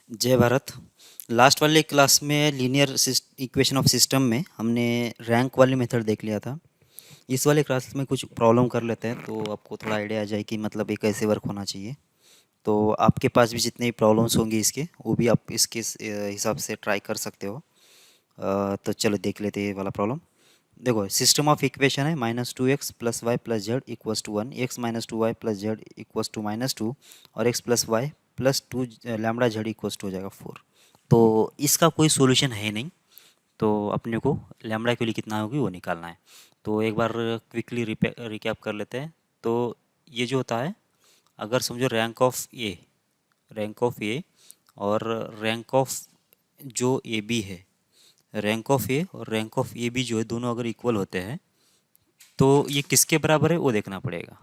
जय भारत। लास्ट वाले क्लास में लीनियर इक्वेशन ऑफ सिस्टम में हमने रैंक वाली मेथड देख लिया था। इस वाले क्लास में कुछ प्रॉब्लम कर लेते हैं तो आपको थोड़ा आइडिया आ जाए कि मतलब ये कैसे वर्क होना चाहिए। तो आपके पास भी जितने प्रॉब्लम्स होंगे इसके वो भी आप इसके हिसाब से ट्राई कर सकते हो। तो चलो देख लेते हैं ये वाला प्रॉब्लम। देखो सिस्टम ऑफ इक्वेशन है -2x+y+z=1, x-2y+z=-2 और x+y+2 लैम्डा z=2 हो जाएगा 4। तो इसका कोई सॉल्यूशन है नहीं, तो अपने को लैम्डा के लिए कितना होगी वो निकालना है। तो एक बार क्विकली रिकैप कर लेते हैं। तो ये जो होता है, अगर समझो रैंक ऑफ ए और रैंक ऑफ जो ए बी है, रैंक ऑफ ए और रैंक ऑफ ए बी जो है दोनों अगर इक्वल होते हैं तो ये किसके बराबर है वो देखना पड़ेगा।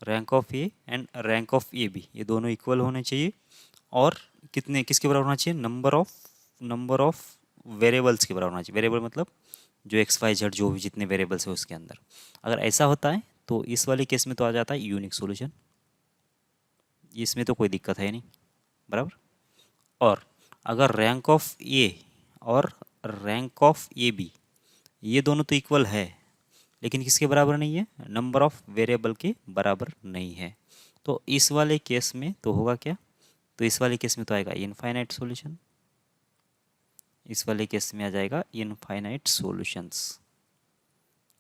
Rank of A and rank of A B ये दोनों इक्वल होने चाहिए। और कितने किसके बराबर होना चाहिए, नंबर ऑफ वेरिएबल्स के बराबर होना चाहिए। वेरिएबल मतलब जो एक्स वाई जेड जो भी जितने वेरिएबल्स है उसके अंदर। अगर ऐसा होता है तो इस वाले केस में तो आ जाता है यूनिक सॉल्यूशन, इसमें तो कोई दिक्कत है नहीं, बराबर। और अगर रैंक ऑफ ए और रैंक ऑफ ए बी ये दोनों तो इक्वल है, लेकिन किसके बराबर नहीं है, नंबर ऑफ वेरिएबल के बराबर नहीं है। तो इस वाले केस में तो होगा क्या, तो इस वाले केस में तो आएगा इनफाइनाइट सॉल्यूशन, इस वाले केस में आ जाएगा इनफाइनाइट सॉल्यूशंस,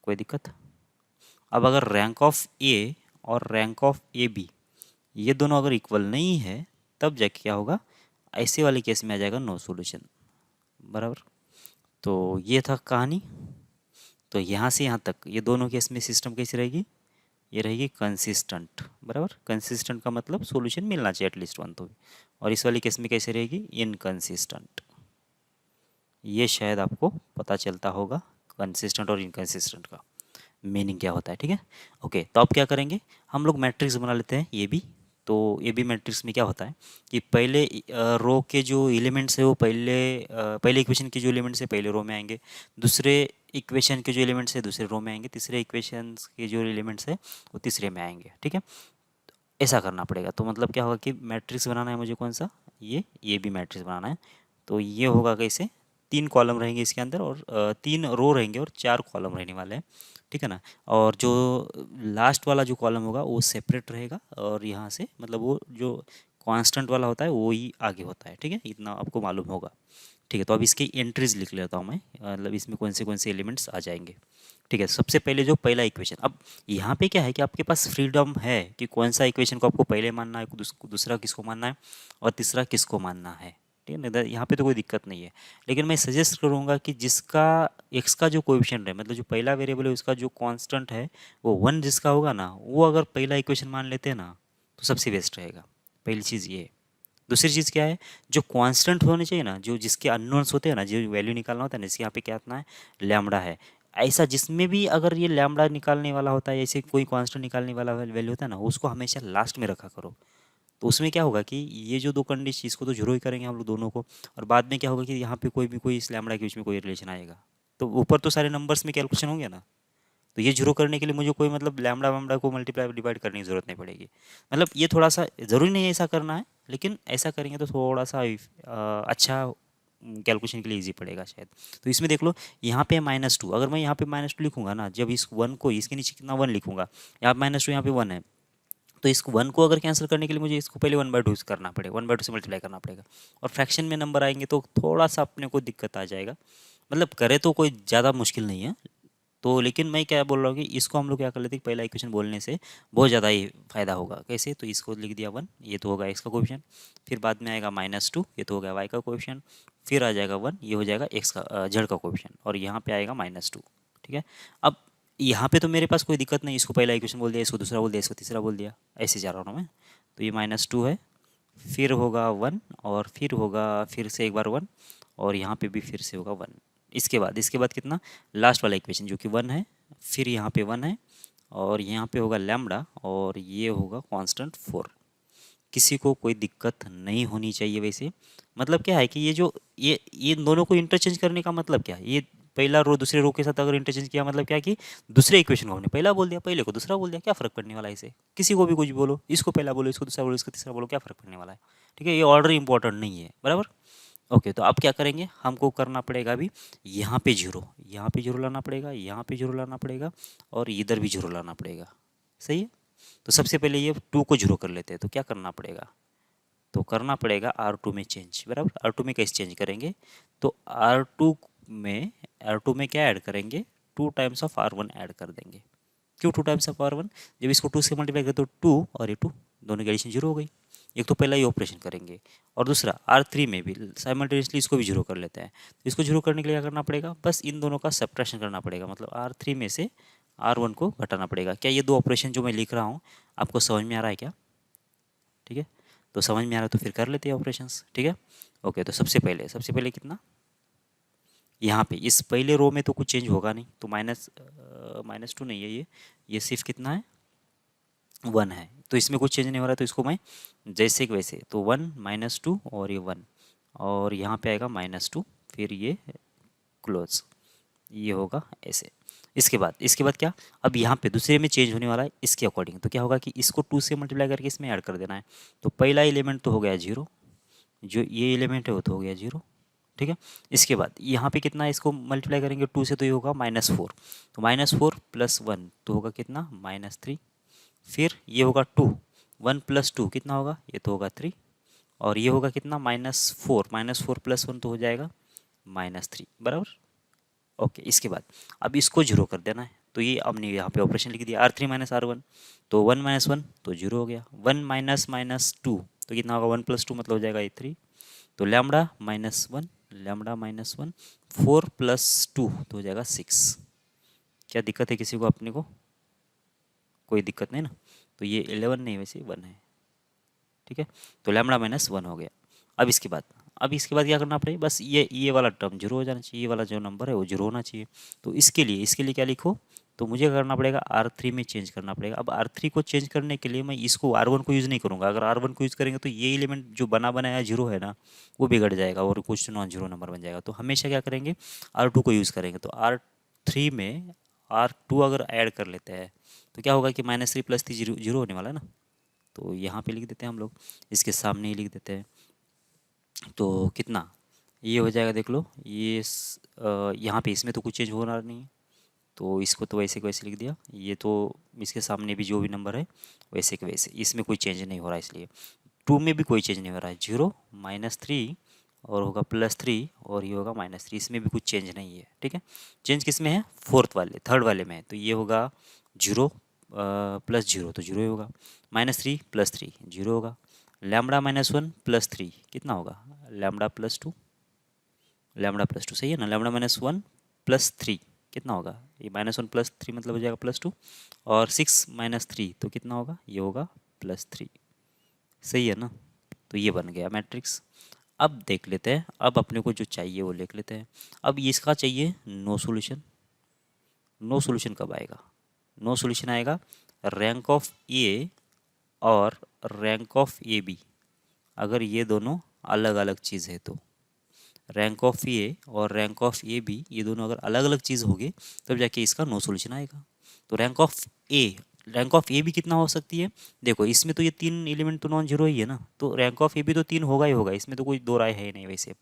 कोई दिक्कत। अब अगर रैंक ऑफ ए और रैंक ऑफ ए बी ये दोनों अगर इक्वल नहीं है तब जाके क्या होगा, ऐसे वाले केस में आ जाएगा नो सॉल्यूशन, बराबर। तो ये था कहानी। तो यहाँ से यहाँ तक ये दोनों केस में सिस्टम कैसी रहेगी, ये रहेगी कंसिस्टेंट, बराबर। कंसिस्टेंट का मतलब सॉल्यूशन मिलना चाहिए एटलीस्ट वन तो भी। और इस वाली केस में कैसे रहेगी, इनकंसिस्टेंट। ये शायद आपको पता चलता होगा कंसिस्टेंट और इनकंसिस्टेंट का मीनिंग क्या होता है, ठीक है। ओके, तो अब क्या करेंगे, हम लोग मैट्रिक्स बना लेते हैं ये भी। तो ये भी मैट्रिक्स में क्या होता है कि पहले रो के जो एलिमेंट्स है वो पहले इक्वेशन के जो एलिमेंट्स है पहले रो में आएंगे, दूसरे इक्वेशन के जो एलिमेंट्स है दूसरे रो में आएंगे, तीसरे इक्वेशन के जो एलिमेंट्स है वो तीसरे में आएंगे, ठीक है। ऐसा करना पड़ेगा। तो मतलब क्या होगा कि मैट्रिक्स बनाना है मुझे, कौन सा, ये भी मैट्रिक्स बनाना है। तो ये होगा कैसे, 3 कॉलम रहेंगे इसके अंदर और 3 रो रहेंगे और 4 कॉलम रहने वाले हैं, ठीक है ना। और जो लास्ट वाला जो कॉलम होगा वो सेपरेट रहेगा और यहाँ से मतलब वो जो कांस्टेंट वाला होता है वो ही आगे होता है, ठीक है, इतना आपको मालूम होगा, ठीक है। तो अब इसकी एंट्रीज लिख लेता हूँ मैं, मतलब इसमें कौन से एलिमेंट्स आ जाएंगे, ठीक है। सबसे पहले जो पहला इक्वेशन, अब यहाँ पे क्या है कि आपके पास फ्रीडम है कि कौन सा इक्वेशन को आपको पहले मानना है, दूसरा किसको मानना है और तीसरा किसको मानना है, ठीक है ना। यहाँ पे तो कोई दिक्कत नहीं है, लेकिन मैं सजेस्ट करूँगा कि जिसका एक्स का जो कोएफिशिएंट है, मतलब जो पहला वेरिएबल है उसका जो कांस्टेंट है वो 1 जिसका होगा ना, वो अगर पहला इक्वेशन मान लेते हैं ना तो सबसे बेस्ट रहेगा। पहली चीज़ ये है। दूसरी चीज़ क्या है, जो कांस्टेंट होने चाहिए ना, जो जिसके अननोन्स होते हैं ना, जो वैल्यू निकालना होता है ना, इसके यहाँ पे क्या आतना है, लैम्बडा है। ऐसा जिसमें भी अगर ये लैम्बडा निकालने वाला होता है, ऐसे कोई कांस्टेंट निकालने वाला वैल्यू होता है ना, उसको हमेशा लास्ट में रखा करो। तो उसमें क्या होगा कि ये जो दो कंडीशन इसको तो जीरो ही करेंगे हम लोग दोनों को, और बाद में क्या होगा कि यहाँ पे कोई इस लैम्बडा के बीच में कोई रिलेशन आएगा, तो ऊपर तो सारे नंबर्स में कैलकुलेशन होंगे ना। तो ये जीरो करने के लिए मुझे कोई मतलब लैम्बडा वैम्बडा को मल्टीप्लाई डिवाइड करने की ज़रूरत नहीं पड़ेगी। मतलब ये थोड़ा सा ज़रूरी नहीं है ऐसा करना है, लेकिन ऐसा करेंगे तो थोड़ा सा अच्छा कैलकुलेशन के लिए इजी पड़ेगा शायद। तो इसमें देख लो, यहाँ पे -2, अगर मैं यहाँ पे -2 लिखूंगा ना, जब इस 1 को इसके नीचे कितना 1 लिखूंगा, यहाँ -2 यहाँ पे 1 है, तो इस 1 को अगर कैंसिल करने के लिए मुझे इसको पहले 1/2 करना पड़ेगा, 1/2 से मल्टीप्लाई करना पड़ेगा। और फ्रैक्शन में नंबर आएंगे तो थोड़ा सा अपने को दिक्कत आ जाएगा। मतलब करे तो कोई ज़्यादा मुश्किल नहीं है। तो लेकिन मैं क्या बोल रहा हूँ कि इसको हम लोग क्या कर लेते हैं, पहला इक्वेशन बोलने से बहुत ज़्यादा ही फायदा होगा। कैसे, तो इसको लिख दिया 1, ये तो होगा एक्स का कोएफिशिएंट, फिर बाद में आएगा -2, ये तो हो गया वाई का कोएफिशिएंट, फिर आ जाएगा 1, ये हो जाएगा एक्स का जेड का कोएफिशिएंट, और यहाँ पे आएगा -2, ठीक है। अब यहाँ पे तो मेरे पास कोई दिक्कत नहीं, इसको पहला इक्वेशन बोल दिया, इसको दूसरा बोल दिया, इसको तीसरा बोल दिया, ऐसे जा रहा हूँ मैं। तो ये -2 है, फिर होगा 1, और फिर होगा फिर से एक बार 1, और यहाँ पे भी फिर से होगा 1। इसके बाद कितना, लास्ट वाला इक्वेशन जो कि 1 है, फिर यहाँ पे 1 है, और यहाँ पे होगा लैम्बडा, और ये होगा कांस्टेंट 4। किसी को कोई दिक्कत नहीं होनी चाहिए वैसे। मतलब क्या है कि ये जो ये दोनों को इंटरचेंज करने का मतलब क्या है, ये पहला रो दूसरे रो के साथ अगर इंटरचेंज किया मतलब क्या कि दूसरे इक्वेशन को हमने पहला बोल दिया, पहले को दूसरा बोल दिया, क्या फर्क पड़ने वाला है इसे, किसी को भी कुछ बोलो, इसको पहला बोलो, इसको दूसरा बोलो, इसको तीसरा बोलो, क्या फर्क पड़ने वाला है। ठीक है, ये ऑर्डर इंपॉर्टेंट नहीं है, बराबर। ओके, तो अब क्या करेंगे, हमको करना पड़ेगा अभी यहाँ पे जीरो, यहाँ पे जीरो लाना पड़ेगा, यहाँ पे जीरो लाना पड़ेगा, और इधर भी जीरो लाना पड़ेगा। सही है, तो सबसे पहले ये 2 को जीरो कर लेते हैं, तो क्या करना पड़ेगा, तो करना पड़ेगा R2 में चेंज, बराबर। R2 में कैसे चेंज करेंगे, तो R2 में क्या ऐड करेंगे, 2 टाइम्स ऑफ R1 ऐड कर देंगे। क्यों 2 टाइम्स ऑफ R1, जब इसको 2 से मल्टीप्लाई करें तो 2 और ये 2 दोनों की एडिशन जीरो हो गई। एक तो पहला ये ऑपरेशन करेंगे, और दूसरा R3 में भी साइमल्टेनियसली इसको भी जीरो कर लेते हैं। तो इसको जीरो करने के लिए क्या करना पड़ेगा, बस इन दोनों का सब्ट्रैक्शन करना पड़ेगा, मतलब R3 में से R1 को घटाना पड़ेगा। क्या ये दो ऑपरेशन जो मैं लिख रहा हूँ आपको समझ में आ रहा है क्या, ठीक है, तो समझ में आ रहा है तो फिर कर लेते हैं ऑपरेशंस। ठीक है, ओके, तो सबसे पहले कितना, यहाँ पे इस पहले रो में तो कुछ चेंज होगा नहीं, तो -2 नहीं है, ये सिर्फ कितना है, 1 है, तो इसमें कुछ चेंज नहीं हो रहा है, तो इसको मैं जैसे कि वैसे, तो 1 -2 और ये 1, और यहाँ पे आएगा -2, फिर ये क्लोज, ये होगा ऐसे। इसके बाद क्या, अब यहाँ पे दूसरे में चेंज होने वाला है इसके अकॉर्डिंग, तो क्या होगा कि इसको 2 से मल्टीप्लाई करके इसमें ऐड कर देना है। तो पहला एलिमेंट तो हो गया जीरो, जो ये एलिमेंट है वो तो हो गया जीरो। ठीक है, इसके बाद यहाँ पे कितना है, इसको मल्टीप्लाई करेंगे 2 से तो ये होगा -4, तो -4 + 1 तो होगा कितना, -3, फिर ये होगा 2, 1 + 2 कितना होगा, ये तो होगा 3, और ये होगा कितना, -4 + 1 तो हो जाएगा -3, बराबर। ओके, इसके बाद अब इसको जीरो कर देना है, तो ये हमने यहाँ पे ऑपरेशन लिख दिया, R3 - R1, तो 1 - 1 तो जीरो हो गया, 1 - -2 तो कितना होगा, 1 + 2 मतलब हो जाएगा ये 3, तो लैम्बडा -1 4 + 2 तो हो जाएगा 6। क्या दिक्कत है किसी को, अपने को कोई दिक्कत नहीं ना, तो ये 11 नहीं, वैसे 1 है। ठीक है, तो लैम्बडा -1 हो गया। अब इसके बाद क्या करना पड़ेगा, बस ये वाला टर्म जीरो हो जाना चाहिए, ये वाला जो नंबर है वो जीरो होना चाहिए। तो इसके लिए क्या लिखो, तो मुझे करना पड़ेगा R3 में चेंज करना पड़ेगा। अब R3 को चेंज करने के लिए मैं इसको R1 को यूज़ नहीं करूँगा, अगर R1 को यूज़ करेंगे तो ये एलिमेंट जो बना बनाया जीरो है ना, वो बिगड़ जाएगा और कुछ नॉन जीरो नंबर बन जाएगा। तो हमेशा क्या करेंगे, R2 को यूज़ करेंगे। तो R3 में R2 अगर ऐड कर लेते हैं तो क्या होगा कि -3 + 3 जीरो होने वाला है ना, तो यहाँ पे लिख देते हैं हम लोग, इसके सामने ही लिख देते हैं। तो कितना ये हो जाएगा, देख लो, यहाँ पे इसमें तो कुछ चेंज हो रहा नहीं है, तो इसको तो वैसे के वैसे लिख दिया। ये तो इसके सामने भी जो भी नंबर है वैसे के वैसे, इसमें कोई चेंज नहीं हो रहा है, इसलिए 2 में भी कोई चेंज नहीं हो रहा है, 0 -3 और होगा +3 और ये होगा -3, इसमें भी कुछ चेंज नहीं है। ठीक है, चेंज किस में है, थर्ड वाले में है, तो ये होगा 0 + 0 तो 0 ही होगा, -3 + 3 0 होगा, लैम्बडा -1 + 3 कितना होगा, लैम्बडा +2 सही है ना, लैम्बडा -1 + 3 कितना होगा, ये -1 + 3 मतलब हो जाएगा +2, और 6 - 3 तो कितना होगा, ये होगा +3, सही है ना। तो ये बन गया मैट्रिक्स। अब देख लेते हैं, अब अपने को जो चाहिए वो लिख लेते हैं। अब इसका चाहिए नो सॉल्यूशन। नो सॉल्यूशन कब आएगा, नो सॉल्यूशन आएगा रैंक ऑफ ए और रैंक ऑफ ए बी, अगर ये दोनों अलग अलग चीज़ है तो। रैंक ऑफ ए और रैंक ऑफ ए बी ये दोनों अगर अलग अलग चीज़ होगी तब जाके इसका नो सॉल्यूशन आएगा। तो रैंक ऑफ ए भी कितना हो सकती है, देखो इसमें तो ये 3 एलिमेंट तो नॉन जीरो ही है ना, तो रैंक ऑफ ए भी तो 3 होगा ही होगा, इसमें तो कोई दो राय है ही नहीं, वैसे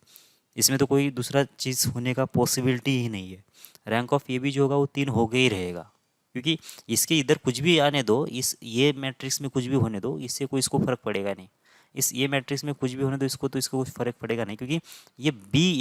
इसमें तो कोई दूसरा चीज़ होने का पॉसिबिलिटी ही नहीं है। रैंक ऑफ ए भी जो होगा वो 3 होगा ही रहेगा, क्योंकि इसके इधर कुछ भी आने दो, ये मैट्रिक्स में कुछ भी होने दो, इससे कोई इसको फर्क पड़ेगा नहीं। ये मैट्रिक्स में कुछ भी होने दो इसको, तो इसको कुछ फर्क पड़ेगा नहीं, क्योंकि ये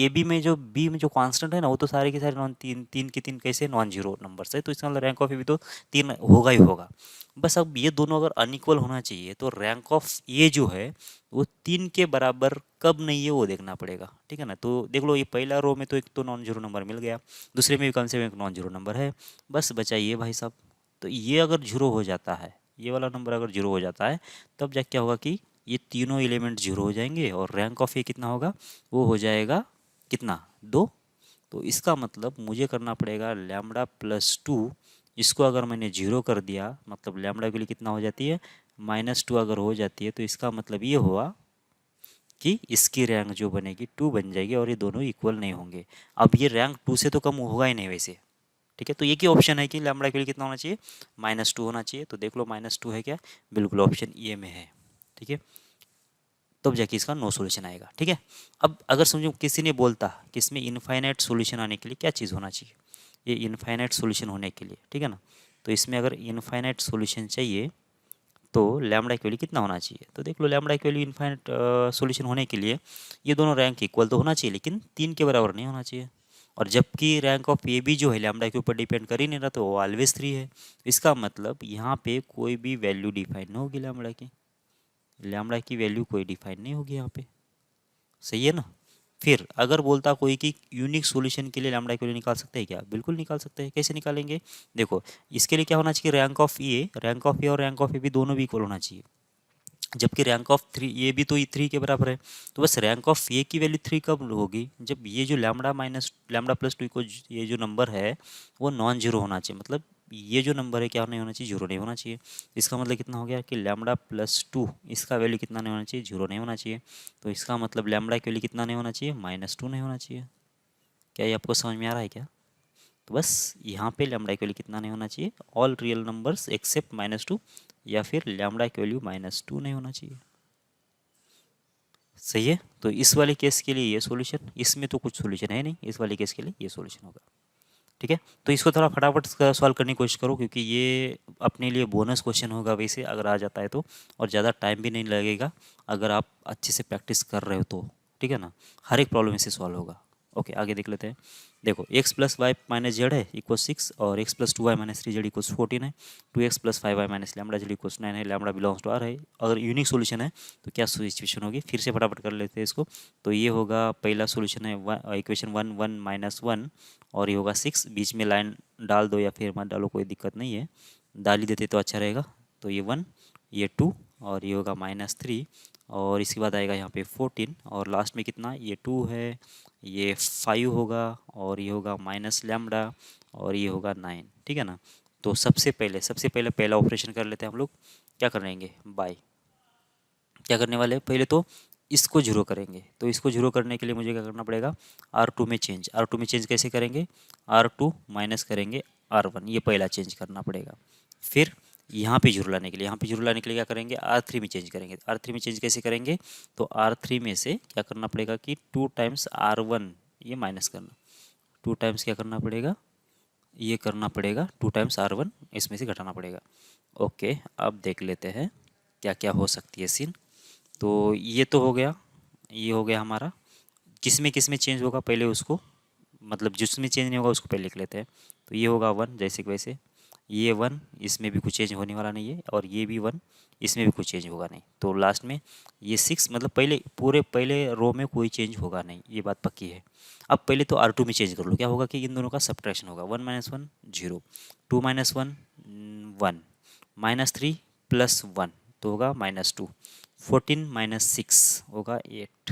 बी में जो कांस्टेंट है ना वो तो सारे के सारे नॉन तीन के तीन कैसे नॉन जीरो नंबर्स है, तो इसका मतलब रैंक ऑफ ए भी तो 3 होगा ही होगा। बस अब ये दोनों अगर अनइक्वल होना चाहिए तो रैंक ऑफ ए जो है वो 3 के बराबर कब नहीं है वो देखना पड़ेगा। ठीक है ना, तो देख लो ये पहला रो में तो एक तो नॉन जीरो नंबर मिल गया, दूसरे में भी कम से कम एक नॉन जीरो नंबर है, बस बचा ये भाई साहब। तो ये अगर जीरो हो जाता है, ये वाला नंबर अगर जीरो हो जाता है, तब जाके क्या होगा कि ये तीनों एलिमेंट जीरो हो जाएंगे और रैंक ऑफ ए कितना होगा, वो हो जाएगा कितना, 2। तो इसका मतलब मुझे करना पड़ेगा लैम्बडा +2, इसको अगर मैंने जीरो कर दिया मतलब लैम्बडा के लिए कितना हो जाती है, -2 अगर हो जाती है, तो इसका मतलब ये हुआ कि इसकी रैंक जो बनेगी 2 बन जाएगी और ये दोनों इक्वल नहीं होंगे। अब ये रैंक 2 से तो कम होगा ही नहीं वैसे, ठीक है। तो ये क्या ऑप्शन है कि लैम्बडा के लिए कितना होना चाहिए, -2 होना चाहिए। तो देख लो -2 है क्या, बिल्कुल ऑप्शन ए में है, ठीक है। तब जाके इसका नो सॉल्यूशन आएगा, ठीक है। अब अगर समझो किसी ने बोलता कि इसमें इनफाइनाइट सॉल्यूशन आने के लिए क्या चीज़ होना चाहिए, ये इनफाइनाइट सॉल्यूशन होने के लिए, ठीक है ना। तो इसमें अगर इनफाइनाइट सॉल्यूशन चाहिए तो लैम्बडा की वैल्यू कितना होना चाहिए। तो देख लो लैम्बडा की वैल्यू इनफाइनाइट सॉल्यूशन होने के लिए ये दोनों रैंक इक्वल तो होना चाहिए, लेकिन 3 के बराबर नहीं होना चाहिए। और जबकि रैंक ऑफ ए भी जो है लैम्बडा के ऊपर डिपेंड कर ही नहीं रहा, तो वो ऑलवेज 3 है। इसका मतलब यहाँ पे कोई भी वैल्यू डिफाइन नहीं होगी लैम्बडा की, लैम्बडा की वैल्यू कोई डिफाइन नहीं होगी यहाँ पे, सही है ना। फिर अगर बोलता कोई कि यूनिक सॉल्यूशन के लिए लैम्बडा की वैल्यू निकाल सकते हैं क्या, बिल्कुल निकाल सकते हैं। कैसे निकालेंगे, देखो इसके लिए क्या होना चाहिए, रैंक ऑफ ए और रैंक ऑफ ए भी दोनों भी इक्वल होना चाहिए। जबकि रैंक ऑफ 3 ये भी तो 3 के बराबर है। तो बस रैंक ऑफ ए की वैल्यू 3 कब होगी, जब ये जो लैम्बडा प्लस 2 को ये जो नंबर है वो नॉन जीरो होना चाहिए। मतलब ये जो नंबर है क्या नहीं होना चाहिए, जीरो नहीं होना चाहिए। इसका मतलब कितना हो गया कि लैम्बडा प्लस 2 इसका वैल्यू कितना नहीं होना चाहिए, जीरो नहीं होना चाहिए। तो इसका मतलब लैम्बडा की वैल्यू कितना नहीं होना चाहिए, -2 नहीं होना चाहिए। क्या ये आपको समझ में आ रहा है क्या। तो बस यहाँ पे लैम्बडा की वैल्यू कितना नहीं होना चाहिए, ऑल रियल नंबर्स एक्सेप्ट -2, या फिर लैम्बडा की वैल्यू -2 नहीं होना चाहिए, सही है। तो इस वाले केस के लिए ये सॉल्यूशन, इसमें तो कुछ सॉल्यूशन है नहीं, इस वाले केस के लिए ये सॉल्यूशन होगा, ठीक है। तो इसको थोड़ा फटाफट सॉल्व करने की कोशिश करो, क्योंकि ये अपने लिए बोनस क्वेश्चन होगा वैसे अगर आ जाता है तो, और ज़्यादा टाइम भी नहीं लगेगा अगर आप अच्छे से प्रैक्टिस कर रहे हो तो, ठीक है ना। हर एक प्रॉब्लम इससे सॉल्व होगा। ओके आगे देख लेते हैं। देखो x plus Y minus Z है इक्वल 6, और x plus 2y minus 3z equal 14 है। 2x plus 5y minus lambda Z equal 9 है। लैम्बडा बिलोंग्स टू आर है। अगर यूनिक सॉल्यूशन है तो क्या सिचुएशन होगी, फिर से फटाफट कर लेते हैं इसको। तो ये होगा पहला सॉल्यूशन है इक्वेशन 1 1 -1, और ये होगा 6। बीच में लाइन डाल दो या फिर मत डालो, कोई दिक्कत नहीं है, डाल ही देते तो अच्छा रहेगा। तो ये 1, ये 2, और ये होगा -3, और इसके बाद आएगा यहाँ पे 14, और लास्ट में कितना, ये 2 है, ये 5 होगा, और ये होगा माइनस लैम्बडा, और ये होगा 9, ठीक है ना। तो सबसे पहले पहला ऑपरेशन कर लेते हैं हम लोग। क्या करेंगे, बाय क्या करने वाले हैं, पहले तो इसको जीरो करेंगे। तो इसको जीरो करने के लिए मुझे क्या करना पड़ेगा, R2 में चेंज। R2 में चेंज कैसे करेंगे, R2 माइनस करेंगे R1, ये पहला चेंज करना पड़ेगा। फिर यहाँ पे जीरो लाने के लिए, क्या करेंगे, R3 में चेंज करेंगे। R3 में चेंज कैसे करेंगे, तो R3 में से क्या करना पड़ेगा कि 2 टाइम्स R1 ये माइनस करना, 2 टाइम्स क्या करना पड़ेगा, ये करना पड़ेगा 2 टाइम्स R1 इसमें से घटाना पड़ेगा। ओके अब देख लेते हैं क्या क्या हो सकती है सीन। तो ये तो हो गया, ये हो गया हमारा। किस में चेंज होगा पहले उसको, मतलब जिसमें चेंज नहीं होगा उसको पहले लिख लेते हैं। तो ये होगा 1 जैसे कि वैसे, ये 1 इसमें भी कुछ चेंज होने वाला नहीं है, और ये भी 1 इसमें भी कुछ चेंज होगा नहीं। तो लास्ट में ये 6, मतलब पहले रो में कोई चेंज होगा नहीं, ये बात पक्की है। अब पहले तो R2 में चेंज कर लो, क्या होगा कि इन दोनों का सब्ट्रैक्शन होगा, 1 - 1 0, 2 - 1 1, -3 + 1 तो होगा -2, 14 - 6 होगा 8,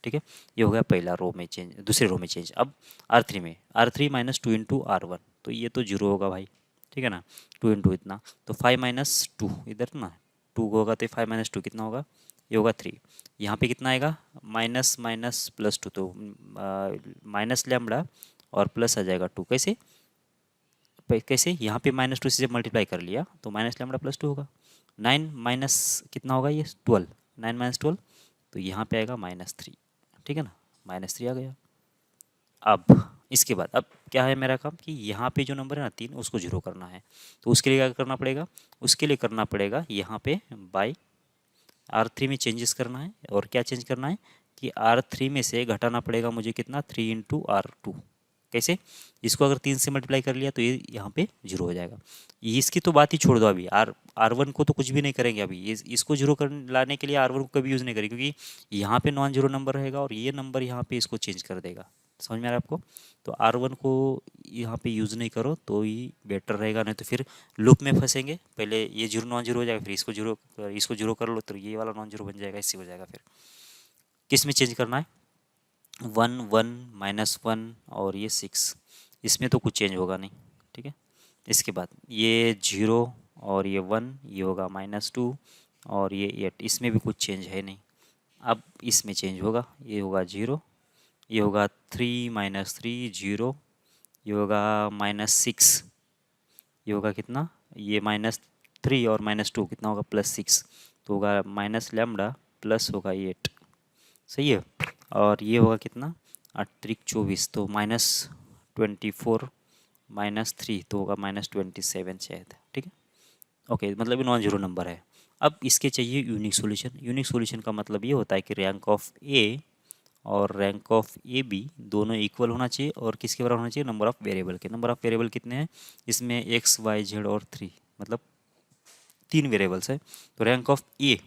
ठीक है। ये हो गया पहला रो में चेंज, दूसरे रो में चेंज। अब R3 में, R3 - 2 × R1, तो ये तो जीरो होगा भाई, ठीक है ना। 2 × इतना, तो 5 - 2 इधर ना 2 होगा, तो 5 - 2 कितना होगा, ये होगा 3। यहाँ पे कितना आएगा, माइनस माइनस प्लस 2, तो माइनस लैम्बडा और प्लस आ जाएगा 2। कैसे यहाँ पे -2 से जब मल्टीप्लाई कर लिया तो माइनस लैम्बडा प्लस 2 होगा। 9 माइनस कितना होगा, ये 12, 9 - 12, तो यहाँ पे आएगा -3, ठीक है ना, -3 आ गया। अब इसके बाद अब क्या है मेरा काम कि यहाँ पे जो नंबर है ना 3 उसको जीरो करना है। तो उसके लिए क्या करना पड़ेगा, उसके लिए करना पड़ेगा यहाँ पे बाय R3 में चेंजेस करना है। और क्या चेंज करना है कि R3 में से घटाना पड़ेगा मुझे कितना, 3 × R2। कैसे, इसको अगर 3 से मल्टीप्लाई कर लिया तो ये यहाँ पे जीरो हो जाएगा। इसकी तो बात ही छोड़ दो, अभी R1 को तो कुछ भी नहीं करेंगे अभी, इसको जीरो कर लाने के लिए R1 को कभी यूज़ नहीं करेंगे, क्योंकि यहाँ पे नॉन जीरो नंबर रहेगा और ये नंबर यहाँ पे इसको चेंज कर देगा। समझ में आ रहा है आपको। तो R1 को यहाँ पे यूज़ नहीं करो तो ही बेटर रहेगा, नहीं तो फिर लूप में फंसेंगे। पहले ये जीरो नॉन जीरो हो जाएगा, फिर इसको जीरो कर लो तो ये वाला नॉन जीरो बन जाएगा, इससे हो जाएगा। फिर किस में चेंज करना है, 1 1 -1 और ये 6, इसमें तो कुछ चेंज होगा नहीं, ठीक है। इसके बाद ये 0 और ये 1, ये होगा -2 और ये 8, इसमें भी कुछ चेंज है नहीं। अब इसमें चेंज होगा, ये होगा 0, ये होगा 3 माइनस 3 0, ये होगा -6, ये होगा कितना, ये -3 और -2 कितना होगा +6, तो होगा माइनस लैम्डा प्लस होगा 8, सही है। और ये होगा कितना 8×3 = 24, तो -24 -3 तो होगा -27 शायद, ठीक है। ओके, मतलब ये नॉन जीरो नंबर है। अब इसके चाहिए यूनिक सॉल्यूशन। यूनिक सॉल्यूशन का मतलब ये होता है कि रैंक ऑफ ए और रैंक ऑफ ए बी दोनों इक्वल होना चाहिए, और किसके बराबर होना चाहिए, नंबर ऑफ वेरिएबल के। नंबर ऑफ वेरिएबल कितने हैं इसमें, एक्स वाई जेड और 3, मतलब 3 वेरिएबल्स है। तो रैंक ऑफ ए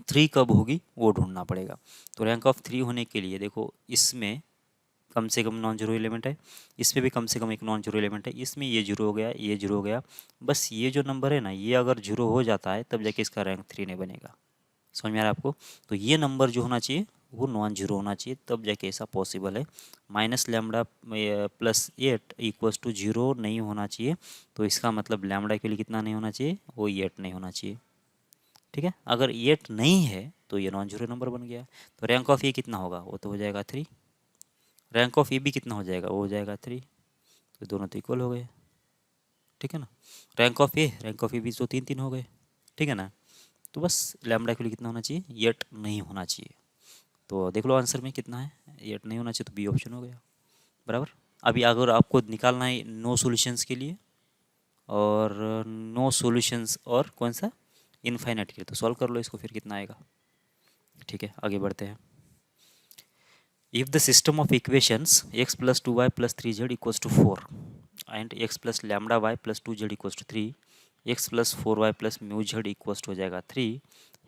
3 कब होगी वो ढूंढना पड़ेगा। तो रैंक ऑफ 3 होने के लिए देखो, इसमें कम से कम नॉन जीरो एलिमेंट है, इसमें भी कम से कम एक नॉन जीरो एलिमेंट है, इसमें ये जीरो हो गया, ये जीरो हो गया, बस ये जो नंबर है ना, ये अगर जीरो हो जाता है तब जाके इसका रैंक 3 नहीं बनेगा। समझ में आ रहा है आपको। तो ये नंबर जो होना चाहिए वो नॉन जीरो होना चाहिए, तब जाके ऐसा पॉसिबल है। माइनस लैम्डा +8 = 0 नहीं होना चाहिए, तो इसका मतलब लैम्डा के लिए कितना नहीं होना चाहिए, वो 8 नहीं होना चाहिए, ठीक है। अगर 8 नहीं है तो ये नॉन जीरो नंबर बन गया। तो रैंक ऑफ ए कितना होगा, वो तो हो जाएगा 3। रैंक ऑफ ए बी कितना हो जाएगा, वो हो जाएगा 3। तो दोनों तो इक्वल हो गए, ठीक है ना। रैंक ऑफ ए बी तो 3 3 हो गए, ठीक है ना। तो बस लैम्डा के लिए कितना होना चाहिए, 8 नहीं होना चाहिए। तो देख लो आंसर में कितना है, 8 नहीं होना चाहिए, तो बी ऑप्शन हो गया, बराबर। अभी अगर आपको निकालना है नो सॉल्यूशंस के लिए, और नो सॉल्यूशंस और कौन सा, इनफाइनाइट के लिए, तो सॉल्व कर लो इसको, फिर कितना आएगा, ठीक है। आगे बढ़ते हैं। If the system of equations x plus 2y plus 3z equals to 4 and x plus lambda y plus 2z equals to 3, x plus 4y plus mu z equals to हो जाएगा 3,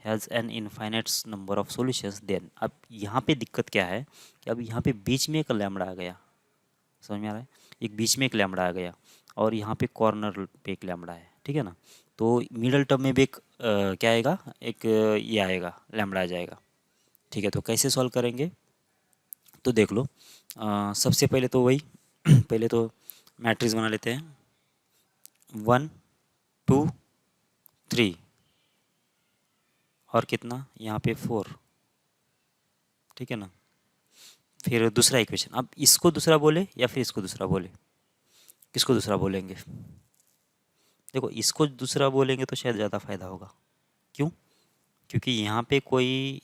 has an infinite number of solutions, then अब यहाँ पे दिक्कत क्या है कि अब यहाँ पे बीच में एक लैम्बडा आ गया, समझ में आ रहा है, एक बीच में एक लैम्बडा आ गया, और यहाँ पे कॉर्नर पे एक लैम्बडा है, ठीक है ना। तो मिडल टर्म में भी एक क्या आएगा, एक ये आएगा, लैम्बडा आ जाएगा, ठीक है। तो कैसे सॉल्व करेंगे, तो देख लो, सबसे पहले तो वही पहले तो मैट्रिक्स बना लेते हैं, 1 2 3 और कितना यहाँ पे 4, ठीक है ना। फिर दूसरा इक्वेशन, अब इसको दूसरा बोले या फिर इसको दूसरा बोले, किसको दूसरा बोलेंगे, देखो इसको दूसरा बोलेंगे तो शायद ज़्यादा फायदा होगा। क्यों, क्योंकि यहाँ पे कोई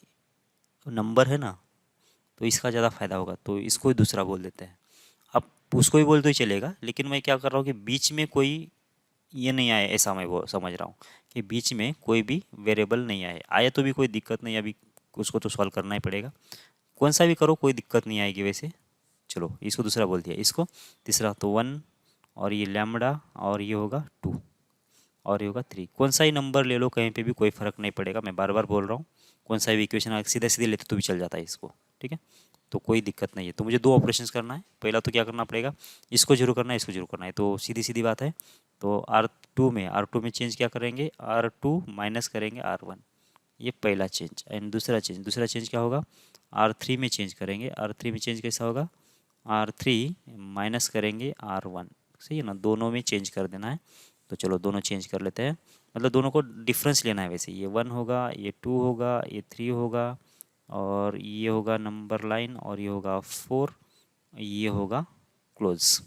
नंबर है ना, तो इसका ज़्यादा फायदा होगा, तो इसको ही दूसरा बोल देते हैं। अब उसको ही बोल तो ही चलेगा, लेकिन मैं क्या कर रहा हूँ कि बीच में कोई ये नहीं आए, ऐसा मैं वो समझ रहा हूँ कि बीच में कोई भी वेरिएबल नहीं आए, आए तो भी कोई दिक्कत नहीं, अभी उसको तो सॉल्व करना ही पड़ेगा, कौन सा भी करो कोई दिक्कत नहीं आएगी वैसे। चलो इसको दूसरा बोल दिया, इसको तीसरा, तो 1 और ये लैम्बडा और ये होगा 2 और ये होगा 3, कौन सा ही नंबर ले लो कहीं पे भी कोई फ़र्क नहीं पड़ेगा, मैं बार बार बोल रहा हूँ, कौन सा भी इक्वेशन सीधे सीधे लेते तो भी चल जाता है इसको, ठीक है। तो कोई दिक्कत नहीं है। तो मुझे 2 ऑपरेशंस करना है, पहला तो क्या करना पड़ेगा, इसको जीरो करना है, इसको जीरो करना है, तो सीधी सीधी बात है। तो R2 में चेंज क्या करेंगे, R2 माइनस करेंगे R1, ये पहला चेंज। एंड दूसरा चेंज क्या होगा, R3 में चेंज करेंगे, R3 में चेंज कैसा होगा, R3 माइनस करेंगे R1, सही है ना, दोनों में चेंज कर देना है। तो चलो दोनों चेंज कर लेते हैं, मतलब दोनों को डिफरेंस लेना है, वैसे ये 1 होगा, ये 2 होगा, ये 3 होगा, और ये होगा नंबर लाइन, और ये होगा 4, ये होगा क्लोज।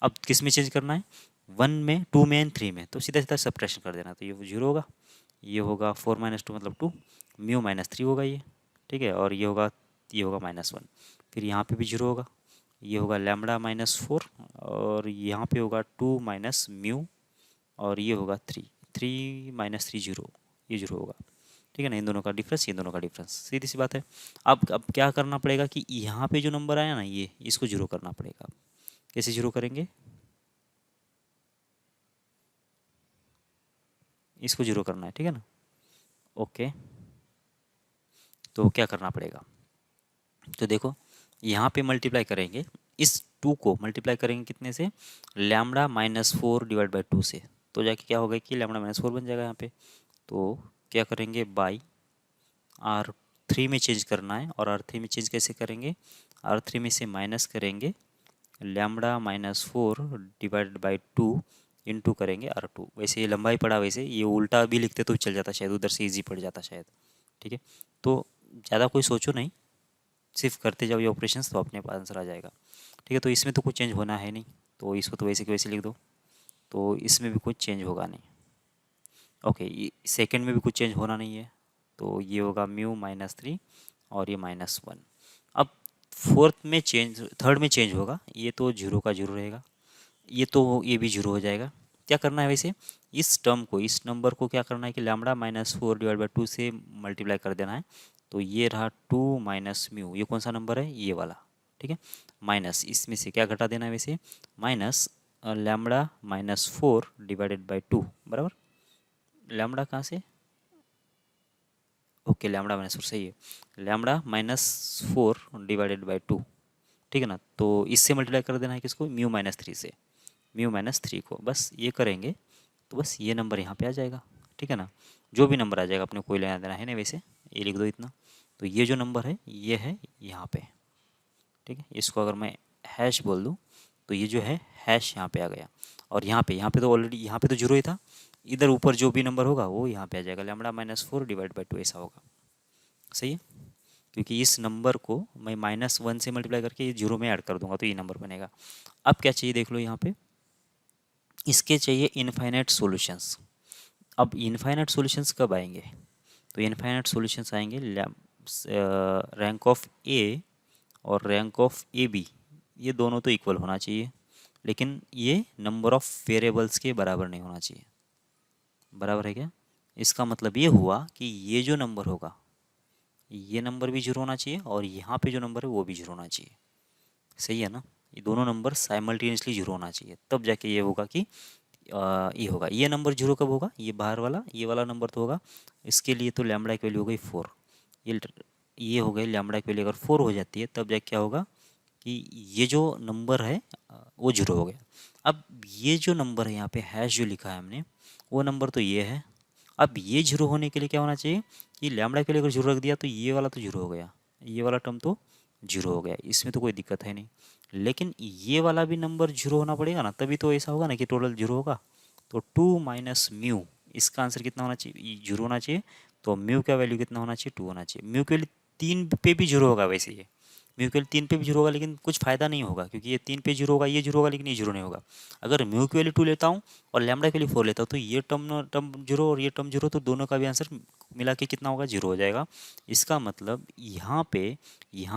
अब किस में चेंज करना है, 1 में, 2 में एंड 3 में, तो सीधा सीधा सब्ट्रैक्शन कर देना, तो ये 0 होगा, ये होगा 4 - 2 मतलब 2, म्यू -3 होगा ये, ठीक है, और ये होगा -1, फिर यहाँ पे भी 0 होगा, ये होगा लैम्बडा -4, और यहाँ पे होगा 2 माइनस म्यू, और ये होगा 3 3 - 3 0, ये 0 होगा, ठीक है ना। इन दोनों का डिफरेंस, इन दोनों का डिफरेंस, सीधी सी बात है। अब क्या करना पड़ेगा कि यहाँ पे जो नंबर आया ना, ये इसको जीरो करना पड़ेगा। कैसे जीरो करेंगे, इसको जीरो करना है, ठीक है ना। ओके, तो क्या करना पड़ेगा, तो देखो यहाँ पे मल्टीप्लाई करेंगे, इस 2 को मल्टीप्लाई करेंगे कितने से, लैम्बडा -4 डिवाइड बाई 2 से, तो जाके क्या होगा कि लैम्बडा -4 बन जाएगा यहाँ पे। तो क्या करेंगे, बाई R3 में चेंज करना है, और R3 में चेंज कैसे करेंगे, R3 में से माइनस करेंगे लैम्बडा -4 डिवाइड बाई 2 इंटू करेंगे R2, वैसे ये लंबा ही पड़ा, वैसे ये उल्टा भी लिखते तो चल जाता शायद, उधर से इजी पड़ जाता शायद, ठीक है। तो ज़्यादा कोई सोचो नहीं, सिर्फ करते जाओ ये ऑपरेशंस, तो अपने पास आंसर आ जाएगा। ठीक है, तो इसमें तो कुछ चेंज होना है नहीं, तो इसको तो वैसे के वैसे लिख दो, तो इसमें भी कुछ चेंज होगा नहीं। ओके, सेकंड में भी कुछ चेंज होना नहीं है, तो ये होगा म्यू -3 और ये -1। अब फोर्थ में चेंज, थर्ड में चेंज होगा, ये तो जीरो का जीरो रहेगा, ये भी जीरो हो जाएगा। क्या करना है वैसे, इस टर्म को, इस नंबर को क्या करना है कि लैम्बडा -4 डिवाइड बाई 2 से मल्टीप्लाई कर देना है। तो ये रहा 2 माइनस म्यू, ये कौन सा नंबर है, ये वाला। ठीक है, माइनस इसमें से क्या घटा देना है वैसे, माइनस लैम्बडा -4 डिवाइडेड बाई 2 बराबर, लैम्बडा कहाँ से, ओके लैम्बडा -4 सही है, लैम्बडा -4 डिवाइडेड बाई 2। ठीक है ना, तो इससे मल्टीप्लाई कर देना है किसको, म्यू -3 से, म्यू -3 को, बस ये करेंगे तो बस ये नंबर यहाँ पे आ जाएगा। ठीक है ना, जो भी नंबर आ जाएगा अपने कोई लेना देना है नहीं, वैसे ये लिख दो इतना। तो ये जो नंबर है ये है यहाँ पे। ठीक है, इसको अगर मैं हैश बोल दूँ तो ये जो है हैश यहाँ पे आ गया, और यहाँ पे तो ऑलरेडी, यहाँ पे तो जीरो ही था, इधर ऊपर जो भी नंबर होगा वो यहाँ पे आ जाएगा, लैम्बडा -4 डिवाइड बाई 2 ऐसा होगा। सही है, क्योंकि इस नंबर को मैं -1 से मल्टीप्लाई करके ये जीरो में ऐड कर दूंगा तो ये नंबर बनेगा। अब क्या चाहिए देख लो यहाँ पे, इसके चाहिए इनफाइनाइट सॉल्यूशंस। अब इनफाइनाइट सॉल्यूशंस कब आएंगे, तो इनफाइनाइट सॉल्यूशंस आएंगे रैंक ऑफ ए और रैंक ऑफ ए बी, ये दोनों तो इक्वल होना चाहिए, लेकिन ये नंबर ऑफ वेरिएबल्स के बराबर नहीं होना चाहिए। बराबर है क्या, इसका मतलब ये हुआ कि ये जो नंबर होगा ये नंबर भी जीरो होना चाहिए, और यहाँ पे जो नंबर है वो भी जीरो होना चाहिए। सही है ना, ये दोनों नंबर साइमल्टेनियसली जीरो होना चाहिए, तब जाके ये होगा कि ये होगा। ये नंबर जीरो कब होगा, ये बाहर वाला, ये वाला नंबर तो होगा, इसके लिए तो लैम्बडा की वैल्यू हो गई 4, ये हो गई लैम्बडा की वैल्यू अगर 4 हो जाती है तब जाके क्या होगा कि ये जो नंबर है वो जीरो हो गया। अब ये जो नंबर है यहाँ पे हैश जो लिखा है हमने, वो नंबर तो ये है। अब ये जीरो होने के लिए क्या होना चाहिए कि लैम्बडा के लिए अगर जीरो रख दिया तो ये वाला तो जीरो हो गया, ये वाला टर्म तो जीरो हो गया, इसमें तो कोई दिक्कत है नहीं। लेकिन ये वाला भी नंबर जीरो होना पड़ेगा ना, तभी तो ऐसा होगा ना कि टोटल जीरो होगा। तो 2 माइनस म्यू, इसका आंसर कितना होना चाहिए, जीरो होना चाहिए। तो म्यू का वैल्यू कितना होना चाहिए, 2 होना चाहिए। म्यू के वैल्यू 3 पे भी जीरो होगा वैसे, ये म्यू के वैल्यू 3 पे भी जीरो होगा, लेकिन कुछ फ़ायदा नहीं होगा क्योंकि ये 3 पे जीरो होगा, ये जीरो होगा, लेकिन ये जीरो नहीं होगा। अगर म्यू की वैल्यू 2 लेता हूँ और लैम्बडा की वैल्यू 4 लेता हूँ तो ये टर्म टर्म जीरो और ये टर्म जीरो, तो दोनों का भी आंसर मिला के कितना होगा, जीरो हो जाएगा। इसका मतलब यहाँ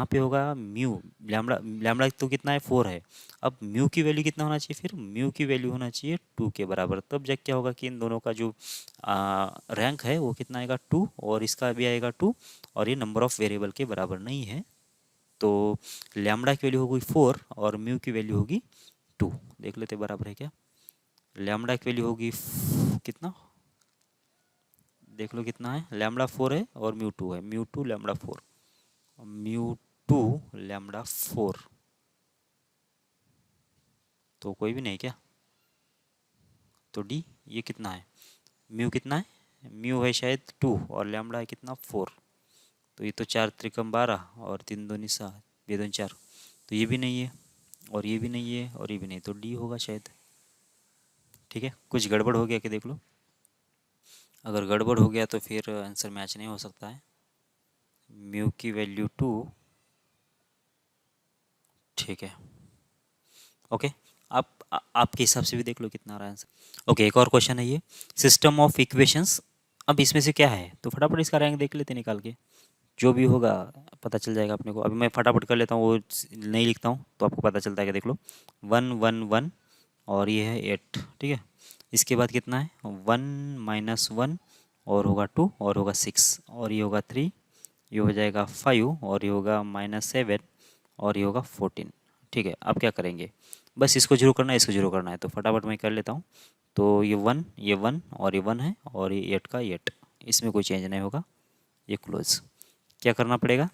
पे होगा म्यू, लैम्बडा लैम्बडा तो कितना है, 4 है। अब म्यू की वैल्यू कितना होना चाहिए, फिर म्यू की वैल्यू होना चाहिए 2 के बराबर, तब जब क्या होगा कि इन दोनों का जो रैंक है वो कितना आएगा, 2, और इसका भी आएगा 2, और ये नंबर ऑफ वेरिएबल के बराबर नहीं है। तो लैम्बडा की वैल्यू होगी 4 और म्यू की वैल्यू होगी 2। देख लेते बराबर है क्या, लैम्बडा की वैल्यू होगी कितना, देख लो कितना है, लैम्बडा 4 है और म्यू 2 है, म्यू 2 लैम्बडा 4, म्यू 2 लैम्बडा 4, तो कोई भी नहीं क्या, तो डी ये कितना है, म्यू कितना है, म्यू है शायद 2 और लैम्बडा है कितना 4, तो ये तो 4 त्रिकम 12 और 3 दूनी 7, ये 2 4, तो ये भी नहीं है और ये भी नहीं है और ये भी नहीं, तो डी होगा शायद। ठीक है, कुछ गड़बड़ हो गया कि देख लो, अगर गड़बड़ हो गया तो फिर आंसर मैच नहीं हो सकता है। म्यू की वैल्यू 2, ठीक है, ओके। आपके हिसाब से भी देख लो कितना आ रहा है आंसर। ओके, एक और क्वेश्चन है ये, सिस्टम ऑफ इक्वेशंस। अब इसमें से क्या है, तो फटाफट इसका रैंक देख लेते निकाल के, जो भी होगा पता चल जाएगा अपने को। अभी मैं फटाफट कर लेता हूँ, वो नहीं लिखता हूँ तो आपको पता चलता है कि देख लो, 1 1 1 और ये है 8। ठीक है, इसके बाद कितना है, 1 - 1 और होगा 2 और होगा 6 और ये होगा 3, ये हो जाएगा 5 और ये होगा -7 और ये होगा 14। ठीक है, अब क्या करेंगे, बस इसको जीरो करना है, इसको जीरो करना है, तो फटाफट मैं कर लेता हूँ। तो ये 1 और ये 1 है और ये 8 का 8, इसमें कोई चेंज नहीं होगा, ये क्लोज। क्या करना पड़ेगा,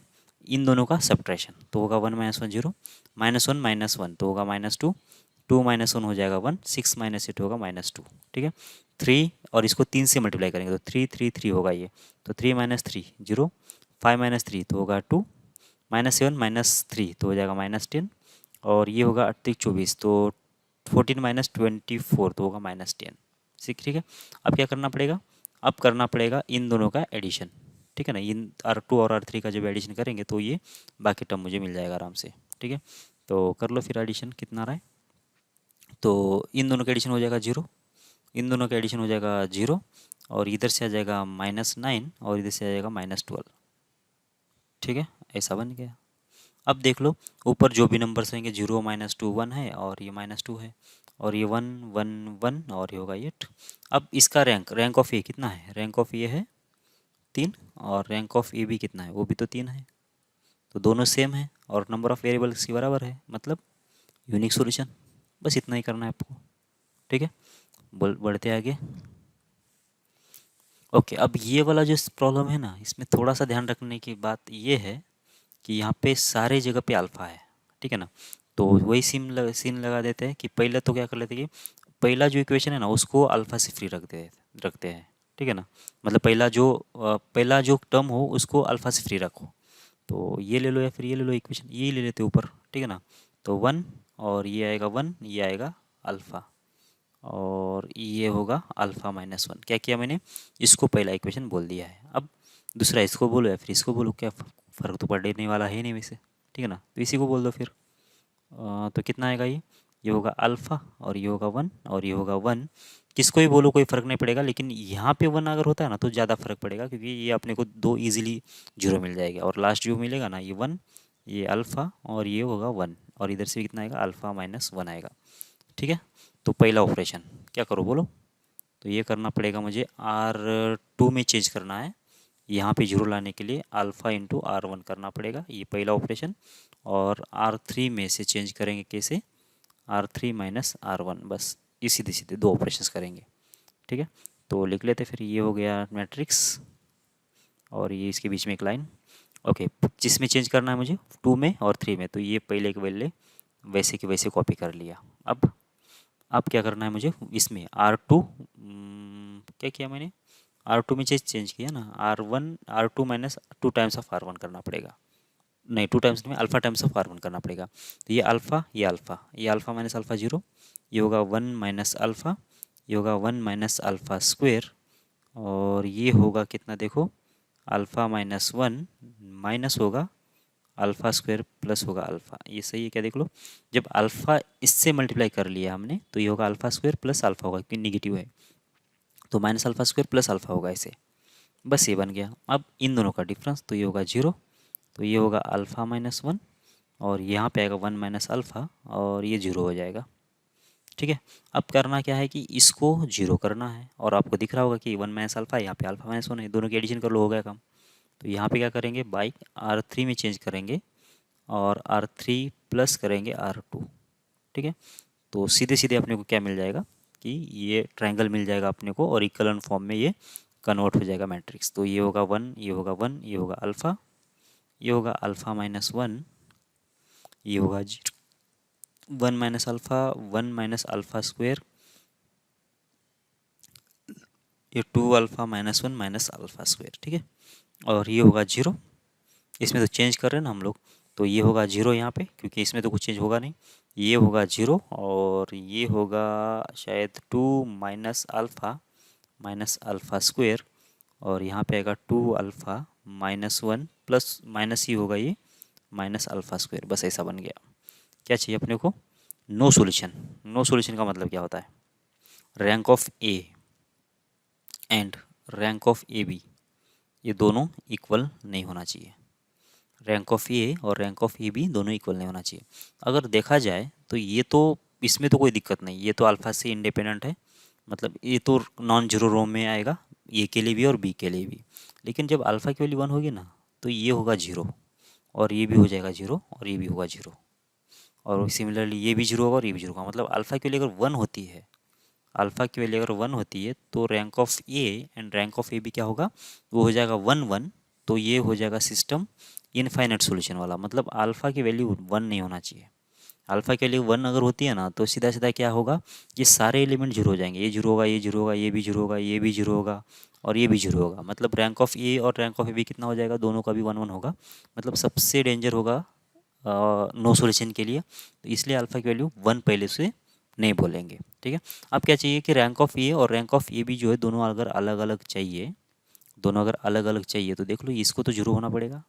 इन दोनों का सब्ट्रैक्शन, तो होगा 1 - 1 0, -1 - 1 तो होगा -2, 2 - 1 हो जाएगा 1, 6 - 8 होगा -2। ठीक है, 3 और इसको 3 से मल्टीप्लाई करेंगे तो 3 3 3 होगा ये, तो 3 - 3 0, 5 - 3 तो होगा 2, -7 - 3 तो हो जाएगा -10, और ये होगा 38 24 तो 14 - 24 तो होगा -10। ठीक है, अब क्या करना पड़ेगा, अब करना पड़ेगा इन दोनों का एडिशन। ठीक है ना। इन R2 और R3 का जब एडिशन करेंगे तो ये बाकी टर्म मुझे मिल जाएगा आराम से, ठीक है। तो कर लो फिर एडिशन, कितना रहा है। तो इन दोनों का एडिशन हो जाएगा 0, इन दोनों का एडिशन हो जाएगा 0, और इधर से आ जाएगा -9 और इधर से आ जाएगा -12, ठीक है। ऐसा बन गया। अब देख लो ऊपर जो भी नंबर्स रहेंगे 0 -2 1 है, और ये -2 है, और ये 1 1 1, और ये होगा 8। अब इसका रैंक ऑफ ए कितना है, रैंक ऑफ ए है 3, और रैंक ऑफ ए बी कितना है, वो भी तो 3 है। तो दोनों सेम है और नंबर ऑफ वेरिएबल्स की बराबर है, मतलब यूनिक सॉल्यूशन। बस इतना ही करना है आपको, ठीक है। बढ़ते आगे। ओके, अब ये वाला जो प्रॉब्लम है ना, इसमें थोड़ा सा ध्यान रखने की बात ये है कि यहाँ पे सारे जगह पे अल्फ़ा है, ठीक है ना। तो वही सीन लगा देते हैं कि पहले तो क्या कर लेते हैं कि पहला जो इक्वेशन है ना उसको अल्फ़ा से फ्री रखते हैं, ठीक है ना। मतलब पहला जो टर्म हो उसको अल्फ़ा से फ्री रखो। तो ये ले लो या फिर ये ले लो इक्वेशन, ये ले लेते ऊपर, ठीक है ना। तो 1, और ये आएगा 1, ये आएगा अल्फ़ा, और ये होगा अल्फ़ा -1। क्या किया मैंने, इसको पहला इक्वेशन बोल दिया है। अब दूसरा इसको बोलो या फिर इसको बोलो, क्या फ़र्क तो पड़ने वाला है नहीं वैसे, ठीक है ना। तो इसी को बोल दो फिर। तो कितना आएगा, ये होगा अल्फ़ा, और ये होगा 1, और ये होगा 1। किसको ही बोलो कोई फ़र्क नहीं पड़ेगा, लेकिन यहाँ पे 1 अगर होता है ना तो ज़्यादा फ़र्क पड़ेगा, क्योंकि ये अपने को 2 ईजिली 0 मिल जाएगा, और लास्ट जो मिलेगा ना ये 1, ये अल्फ़ा, और ये होगा 1, और इधर से कितना आएगा, अल्फ़ा -1 आएगा, ठीक है। तो पहला ऑपरेशन क्या करो बोलो। तो ये करना पड़ेगा मुझे, R2 में चेंज करना है, यहाँ पे 0 लाने के लिए अल्फ़ा इंटू R1 करना पड़ेगा, ये पहला ऑपरेशन। और R3 में से चेंज करेंगे कैसे, R3 - R1, बस ये सीधे सीधे 2 ऑपरेशंस करेंगे, ठीक है। तो लिख लेते फिर, ये हो गया मैट्रिक्स, और ये इसके बीच में एक लाइन। ओके, जिसमें चेंज करना है मुझे 2 में और 3 में, तो ये पहले के पहले वैसे के वैसे कॉपी कर लिया। अब क्या करना है मुझे, इसमें R2 क्या किया मैंने, R2 में चेंज किया ना, R2 -2 टाइम्स ऑफ R1 करना पड़ेगा, नहीं 2 टाइम्स में अल्फ़ा टाइम्स ऑफ R1 करना पड़ेगा। तो ये अल्फ़ा, ये अल्फ़ा, ये अल्फ़ा माइनस अल्फ़ा 0, ये होगा 1 माइनस अल्फ़ा, ये होगा 1 माइनस अल्फ़ा स्क्वेयर, और ये होगा कितना देखो, अल्फ़ा -1 माइनस होगा अल्फ़ा स्क्वायर प्लस होगा अल्फ़ा, ये सही है क्या देख लो। जब अल्फ़ा इससे मल्टीप्लाई कर लिया हमने तो ये होगा अल्फ़ा स्क्वायर प्लस अल्फ़ा होगा, क्योंकि निगेटिव है, तो minus alpha square plus alpha होगा ऐसे, बस ये बन गया। अब इन दोनों का डिफरेंस, तो ये होगा 0, तो ये होगा अल्फ़ा -1, और यहाँ पे आएगा 1 माइनस अल्फ़ा, और ये 0 हो जाएगा, ठीक है। अब करना क्या है कि इसको 0 करना है, और आपको दिख रहा होगा कि 1 माइनस अल्फ़ा, यहाँ पे अल्फ़ा -1 है, दोनों की एडिशन कर लो, हो गया काम। तो यहाँ पे क्या करेंगे, बाई R3 में चेंज करेंगे, और R3 प्लस करेंगे R2, ठीक है। तो सीधे सीधे अपने को क्या मिल जाएगा कि ये ट्रायंगल मिल जाएगा अपने को, और इक्वलन फॉर्म में ये कन्वर्ट हो जाएगा मैट्रिक्स। तो ये होगा 1, ये होगा 1, ये होगा अल्फ़ा, ये होगा अल्फ़ा -1, ये होगा 1 minus alpha, 1 minus alpha square, ये 2 अल्फ़ा -1 माइनस अल्फ़ा स्क्वेयर, ठीक है। और ये होगा 0, इसमें तो चेंज कर रहे हैं ना हम लोग, तो ये होगा 0 यहाँ पे, क्योंकि इसमें तो कुछ चेंज होगा नहीं, ये होगा 0, और ये होगा शायद 2 माइनस अल्फ़ा स्क्वेयर, और यहाँ पे आएगा 2 अल्फ़ा -1 प्लस माइनस ही होगा ये माइनस अल्फ़ा स्क्वेयर, बस ऐसा बन गया। क्या चाहिए अपने को, नो सॉल्यूशन। नो सॉल्यूशन का मतलब क्या होता है, rank of A and rank of A B ये दोनों इक्वल नहीं होना चाहिए। रैंक ऑफ ए और रैंक ऑफ ए बी दोनों इक्वल नहीं होना चाहिए। अगर देखा जाए तो ये तो, इसमें तो कोई दिक्कत नहीं, ये तो अल्फ़ा से इंडिपेंडेंट है, मतलब ये तो नॉन जीरो रो में आएगा, ए के लिए भी और बी के लिए भी। लेकिन जब अल्फ़ा की वैल्यू 1 होगी ना तो ये होगा 0, और ये भी हो जाएगा 0, और ये भी होगा 0, और सिमिलरली ये भी 0 होगा और ये भी 0 होगा। मतलब अल्फ़ा की वैल्यू अगर 1 होती है, अल्फ़ा की वैल्यू अगर 1 होती है तो rank of A and rank of A B क्या होगा, वो हो जाएगा 1 1। तो ये हो जाएगा सिस्टम इनफाइनाइट सॉल्यूशन वाला, मतलब अल्फ़ा की वैल्यू 1 नहीं होना चाहिए। अल्फ़ा की वैल्यू 1 अगर होती है ना तो सीधा सीधा क्या होगा, ये सारे एलिमेंट 0 हो जाएंगे, ये 0 होगा, ये 0 होगा, ये भी 0 होगा, ये भी 0 होगा, और ये भी 0 होगा। मतलब रैंक ऑफ ए और रैंक ऑफ ए बी कितना हो जाएगा, दोनों का भी 1 1 होगा। मतलब सबसे डेंजर होगा नो सॉल्यूशन के लिए, तो इसलिए अल्फ़ा की वैल्यू 1 पहले से नहीं बोलेंगे, ठीक है। अब क्या चाहिए कि रैंक ऑफ ए और रैंक ऑफ ए बी जो है दोनों अगर अलग अलग चाहिए, दोनों अगर अलग अलग चाहिए तो देख लो, इसको तो जीरो होना पड़ेगा,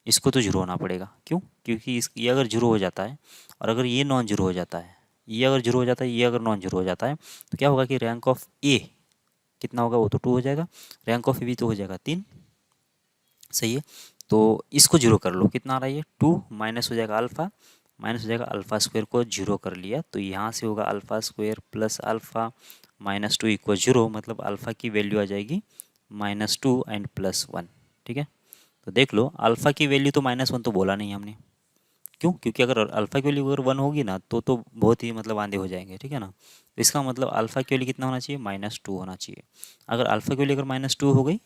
इसको तो जीरो होना पड़ेगा। क्यों? क्योंकि ये अगर जीरो हो जाता है और अगर ये नॉन जीरो हो जाता है, ये अगर जीरो हो जाता है, ये अगर नॉन जीरो हो जाता है, तो क्या होगा कि रैंक ऑफ ए कितना होगा, वो तो 2 हो जाएगा, रैंक ऑफ ए भी तो हो जाएगा 3। सही है। तो इसको जीरो कर लो, कितना आ रहा है ये 2, माइनस हो जाएगा अल्फ़ा, माइनस हो जाएगा अल्फ़ा स्क्वायर को जीरो कर लिया, तो यहाँ से होगा alpha square plus alpha minus 2 equal zero, मतलब अल्फ़ा की वैल्यू आ जाएगी -2 एंड +1। ठीक है। तो देख लो, अल्फ़ा की वैल्यू तो -1 तो बोला नहीं हमने। क्यों? क्योंकि अगर अल्फ़ा की वैल्यू अगर 1 होगी ना तो बहुत ही मतलब आंधे हो जाएंगे। ठीक है ना। तो इसका मतलब अल्फ़ा की वैल्यू कितना होना चाहिए, -2 होना चाहिए। अगर अल्फ़ा की वैल्यू अगर -2 हो गई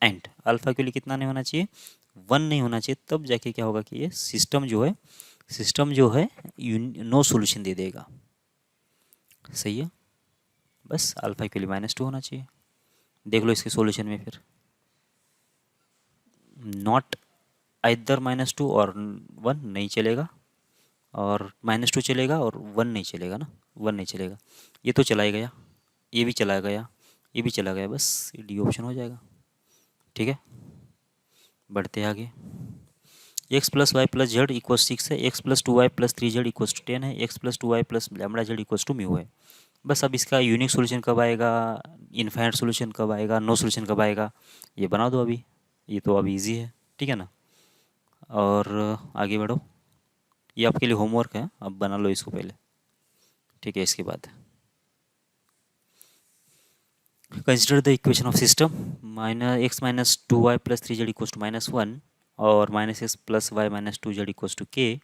एंड अल्फ़ा के लिए कितना नहीं होना चाहिए, 1 नहीं होना चाहिए, तब जाके क्या होगा कि ये सिस्टम जो है नो सॉल्यूशन दे देगा। सही है। बस अल्फ़ा के लिए -2 होना चाहिए। देख लो इसके सॉल्यूशन में फिर, नॉट आइदर -2 और 1 नहीं चलेगा, और -2 चलेगा और 1 नहीं चलेगा ना, 1 नहीं चलेगा। ये तो चला ही गया, ये भी चला गया, ये भी चला गया, बस ये डी ऑप्शन हो जाएगा। ठीक है। बढ़ते हैं आगे। X plus Y plus Z equal 6 है, x plus 2y plus 3z equal 10 है, x plus 2y plus lambda Z equal to mu है। बस अब इसका यूनिक सोल्यूशन कब आएगा, इनफाइनाइट सोल्यूशन कब आएगा, नो सोल्यूशन कब आएगा, ये बना दो अभी। ये तो अभी इजी है। ठीक है ना। और आगे बढ़ो, ये आपके लिए होमवर्क है, अब बना लो इसको पहले। ठीक है। इसके बाद consider the equation of system x minus 2y plus 3z equal to -1 और -x plus Y minus 2z equal to k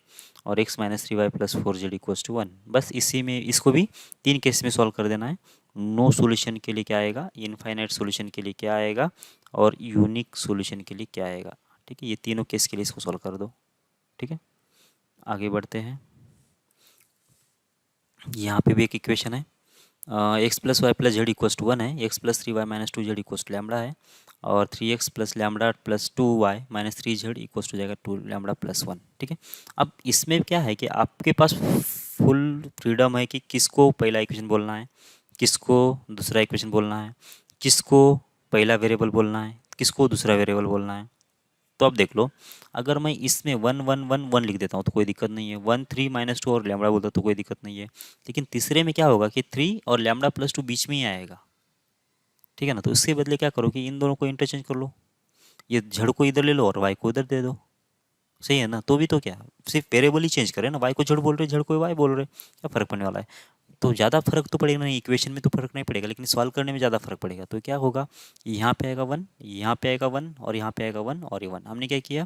और x minus 3y plus 4z equal to 1। बस इसी में इसको भी 3 केस में सॉल्व कर देना है। नो सॉल्यूशन के लिए क्या आएगा, इनफाइनाइट सॉल्यूशन के लिए क्या आएगा, और यूनिक सॉल्यूशन के लिए क्या आएगा। ठीक है। ये तीनों केस के लिए इसको सॉल्व कर दो। ठीक है। आगे बढ़ते हैं। यहाँ पे भी एक इक्वेशन है, x plus Y plus Z equals to 1 है, x plus 3y minus 2z equals to lambda है, और 3x plus lambda plus 2y minus 3z equals to जाएगा 2 लैम्बडा प्लस 1। ठीक है। अब इसमें क्या है कि आपके पास फुल फ्रीडम है कि किसको पहला इक्वेशन बोलना है, किसको दूसरा इक्वेशन बोलना है, किसको पहला वेरिएबल बोलना है, किसको दूसरा वेरिएबल बोलना है। तो अब देख लो, अगर मैं इसमें 1 1 1 1 लिख देता हूँ तो कोई दिक्कत नहीं है, 1 3 माइनस 2 और लैम्बडा बोलता तो कोई दिक्कत नहीं है। लेकिन तीसरे में क्या होगा कि 3 और लैम्बडा प्लस 2 बीच में ही आएगा। ठीक है ना। तो इसके बदले क्या करो कि इन दोनों को इंटरचेंज कर लो, ये जड़ को इधर ले लो और वाई को इधर दे दो। सही है ना। तो भी तो क्या, सिर्फ वेरिएबल ही चेंज करें ना, वाई को जड़ बोल रहे, जड़ को वाई बोल रहे, क्या फर्क पड़ने वाला है। तो ज़्यादा फर्क तो पड़ेगा नहीं, इक्वेशन में तो फर्क नहीं पड़ेगा, लेकिन सॉल्व करने में ज़्यादा फर्क पड़ेगा। तो क्या होगा, यहाँ पे आएगा 1, यहाँ पे आएगा 1 और यहाँ पे आएगा 1 और ये 1। हमने क्या किया,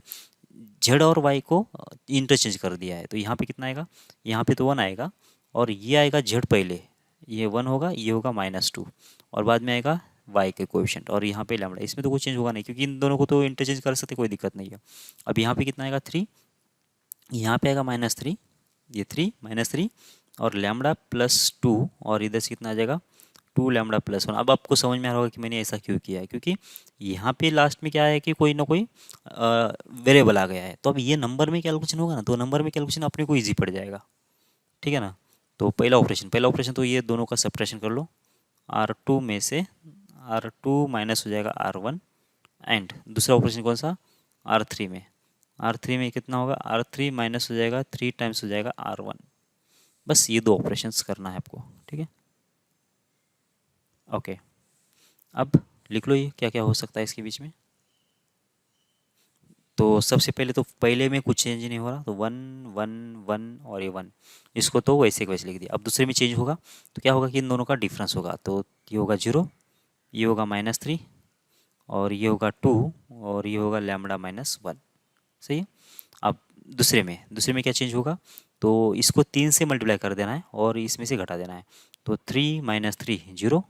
जेड और वाई को इंटरचेंज कर दिया है। तो यहाँ पे कितना आएगा, यहाँ पे तो 1 आएगा, और ये आएगा जेड पहले, ये 1 होगा, ये होगा -2, और बाद में आएगा वाई के कोएफिशिएंट, और यहाँ पे लैम्बडा। इसमें तो कुछ चेंज होगा नहीं क्योंकि इन दोनों को तो इंटरचेंज कर सकते, कोई दिक्कत नहीं है। अब यहाँ पे कितना आएगा 3, यहाँ पे आएगा -3, ये 3 -3 और लैम्बडा +2, और इधर से कितना आ जाएगा 2 लैम्बडा +1। अब आपको समझ में आ रहा होगा कि मैंने ऐसा क्यों किया है, क्योंकि यहाँ पे लास्ट में क्या है कि कोई ना कोई वेरिएबल आ गया है। तो अब ये नंबर में कैलकुलेशन होगा ना, तो नंबर में कैलकुलेशन अपने को ईजी पड़ जाएगा। ठीक है ना। तो पहला ऑपरेशन तो ये दोनों का सब्ट्रैक्शन कर लो, R2 में से R2 माइनस हो जाएगा R1, एंड दूसरा ऑपरेशन कौन सा, R3 में कितना होगा, R3 माइनस हो जाएगा 3 टाइम्स हो जाएगा R1। बस ये दो ऑपरेशंस करना है आपको। ठीक है। ओके। अब लिख लो ये क्या क्या हो सकता है इसके बीच में। तो सबसे पहले तो पहले में कुछ चेंज नहीं हो रहा, तो 1 1 1 और ये 1, इसको तो वैसे के वैसे लिख दिया। अब दूसरे में चेंज होगा तो क्या होगा कि इन दोनों का डिफरेंस होगा, तो ये होगा 0, ये होगा -3, और ये होगा 2, और ये होगा लैम्बडा -1। सही है। अब दूसरे में क्या चेंज होगा, तो इसको 3 से मल्टीप्लाई कर देना है और इसमें से घटा देना है। तो 3 -3 0,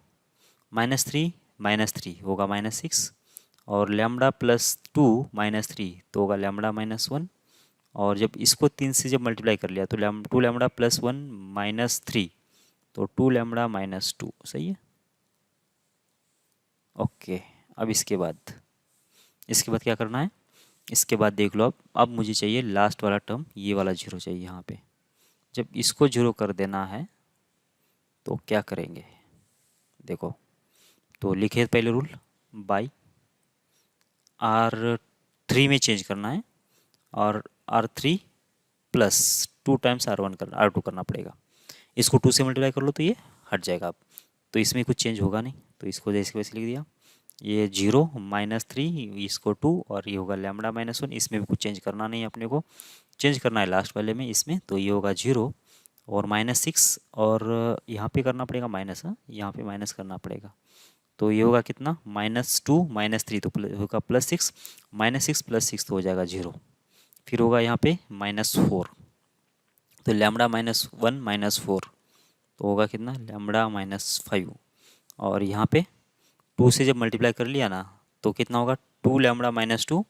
-3 -3 होगा -6, और लैम्बडा +2 -3 तो होगा लैम्बडा -1। और जब इसको 3 से जब मल्टीप्लाई कर लिया तो 2 लैम्बडा +1 -3 तो 2 लैम्बडा -2। सही है। ओके। अब इसके बाद क्या करना है, इसके बाद देख लो, अब मुझे चाहिए लास्ट वाला टर्म, ये वाला 0 चाहिए यहाँ पे। जब इसको 0 कर देना है तो क्या करेंगे, देखो, तो लिखे पहले रूल, बाई R3 में चेंज करना है और R3 प्लस 2 टाइम्स R2 करना पड़ेगा। इसको 2 से मल्टीप्लाई कर लो तो ये हट जाएगा। अब तो इसमें कुछ चेंज होगा नहीं, तो इसको जैसे वैसे लिख दिया। ये 0 -3 इसको 2 और ये होगा लैम्बडा -1। इसमें भी कुछ चेंज करना नहीं है अपने को, चेंज करना है लास्ट वाले में इसमें, तो ये होगा 0 और -6 और यहाँ पे करना पड़ेगा माइनस, यहाँ पे माइनस करना पड़ेगा। तो ये होगा कितना -2 -3 तो होगा +6, -6 + 6 तो हो जाएगा 0। फिर होगा यहाँ पे -4 तो लैम्बडा -1 -4 तो होगा कितना लैम्बडा -5 और यहाँ पे 2 से जब मल्टीप्लाई कर लिया ना तो कितना होगा 2 लैम्बडा -2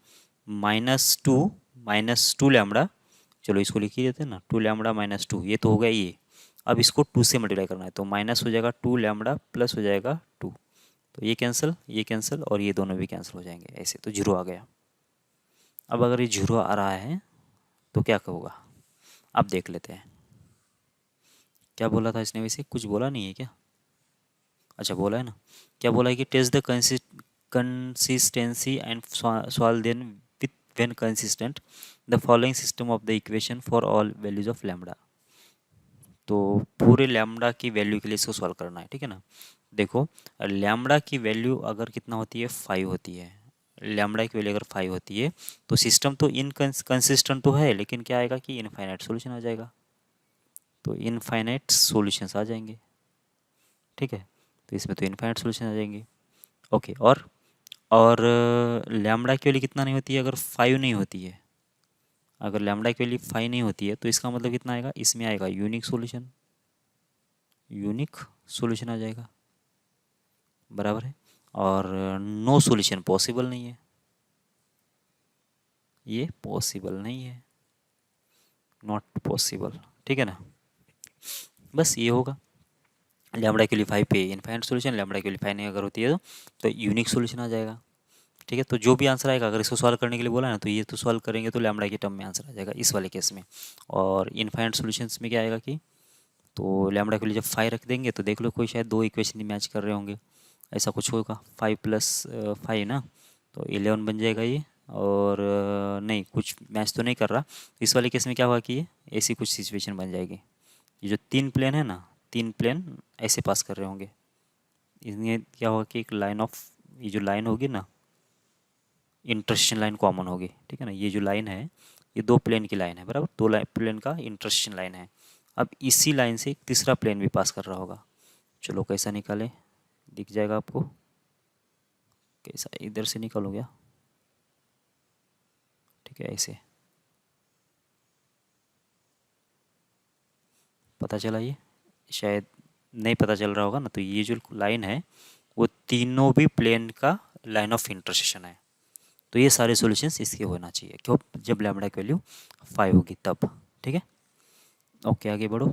-2 लैम्बडा, चलो इसको लिख ही देते हैं ना 2 लैम्बडा -2 ये तो हो गया ये। अब इसको 2 से मल्टीप्लाई करना है तो माइनस हो जाएगा 2 लैम्बडा प्लस हो जाएगा 2, तो ये कैंसिल और ये दोनों भी कैंसिल हो जाएंगे, ऐसे तो 0 आ गया। अब अगर ये 0 आ रहा है तो क्या होगा अब देख लेते हैं। क्या बोला था इसने, वैसे कुछ बोला नहीं है क्या? अच्छा बोला है ना, क्या बोला है कि test the consistency and solve then with when consistent the following system of the equation for all values of lambda. तो पूरे लैम्बडा की वैल्यू के लिए इसको सॉल्व करना है, ठीक है ना। देखो लैम्बडा की वैल्यू अगर कितना होती है 5 होती है, लैम्बडा की वैल्यू अगर 5 होती है तो सिस्टम तो इनकंसिस्टेंट तो है, लेकिन क्या आएगा कि इनफाइनाइट सॉल्यूशन आ जाएगा, तो इनफाइनाइट सॉल्यूशंस आ जाएंगे, ठीक है। तो इसमें तो इनफाइनाइट सॉल्यूशन आ जाएंगे। ओके, और लैम्बडा की वैल्यू कितना नहीं होती है अगर 5 नहीं होती है, अगर लैम्बडा की वैल्यू 5 नहीं होती है तो इसका मतलब कितना आएगा, इसमें आएगा यूनिक सॉल्यूशन आ जाएगा, बराबर है। और नो सॉल्यूशन पॉसिबल नहीं है, ये पॉसिबल नहीं है, नॉट पॉसिबल, ठीक है ना। बस ये होगा लैम्बडा की वैल्यू 5 पे इनफाइनाइट सॉल्यूशन, लैम्बडा की वैल्यू 5 नहीं अगर होती है तो यूनिक सॉल्यूशन आ जाएगा, ठीक है। तो जो भी आंसर आएगा, अगर इसको सॉल्व करने के लिए बोला ना तो ये तो सॉल्व करेंगे तो लैम्बडा के टर्म में आंसर आ जाएगा इस वाले केस में। और इनफाइनाइट सॉल्यूशंस में क्या आएगा कि तो लैम्बडा के लिए जब 5 रख देंगे तो देख लो कोई शायद 2 इक्वेशन ही मैच कर रहे होंगे, ऐसा कुछ होगा 5 + 5 ना, तो 11 बन जाएगा ये। और नहीं कुछ मैच तो नहीं कर रहा, इस वाले केस में क्या हुआ कि ये ऐसी कुछ सिचुएशन बन जाएगी, ये जो 3 प्लेन है ना, 3 प्लेन ऐसे पास कर रहे होंगे, इसमें क्या होगा कि एक लाइन ऑफ, ये जो लाइन होगी ना इंटरसेक्शन लाइन कॉमन होगी, ठीक है ना। ये जो लाइन है ये 2 प्लेन की लाइन है, बराबर 2 प्लेन का इंटरसेक्शन लाइन है। अब इसी लाइन से एक तीसरा प्लेन भी पास कर रहा होगा, चलो कैसा निकालें, दिख जाएगा आपको, कैसा इधर से निकालो क्या, ठीक है ऐसे पता चला, ये शायद नहीं पता चल रहा होगा ना, तो ये जो लाइन है वो तीनों भी प्लेन का लाइन ऑफ इंटरसेक्शन है, तो ये सारे सॉल्यूशंस इसके होना चाहिए, क्यों, जब लैम्बडा की वैल्यू 5 होगी तब, ठीक है। ओके आगे बढ़ो,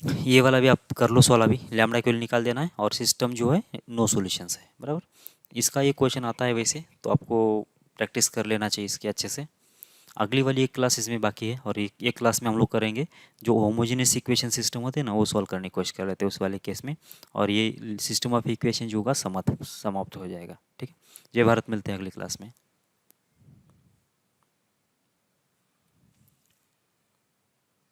ये वाला भी आप कर लो सॉल्व, अभी लैम्बडा की वैल्यू निकाल देना है और सिस्टम जो है नो सॉल्यूशंस है, बराबर। इसका ये क्वेश्चन आता है वैसे तो आपको प्रैक्टिस कर लेना चाहिए इसके अच्छे से। अगली वाली एक क्लास इसमें बाकी है और एक क्लास में हम लोग करेंगे जो होमोजेनियस इक्वेशन सिस्टम होते हैं ना वो सॉल्व करने की कोशिश कर लेते हैं उस वाले केस में, और ये सिस्टम ऑफ इक्वेशन जो होगा समाप्त हो जाएगा, ठीक है। जय भारत, मिलते हैं अगली क्लास में।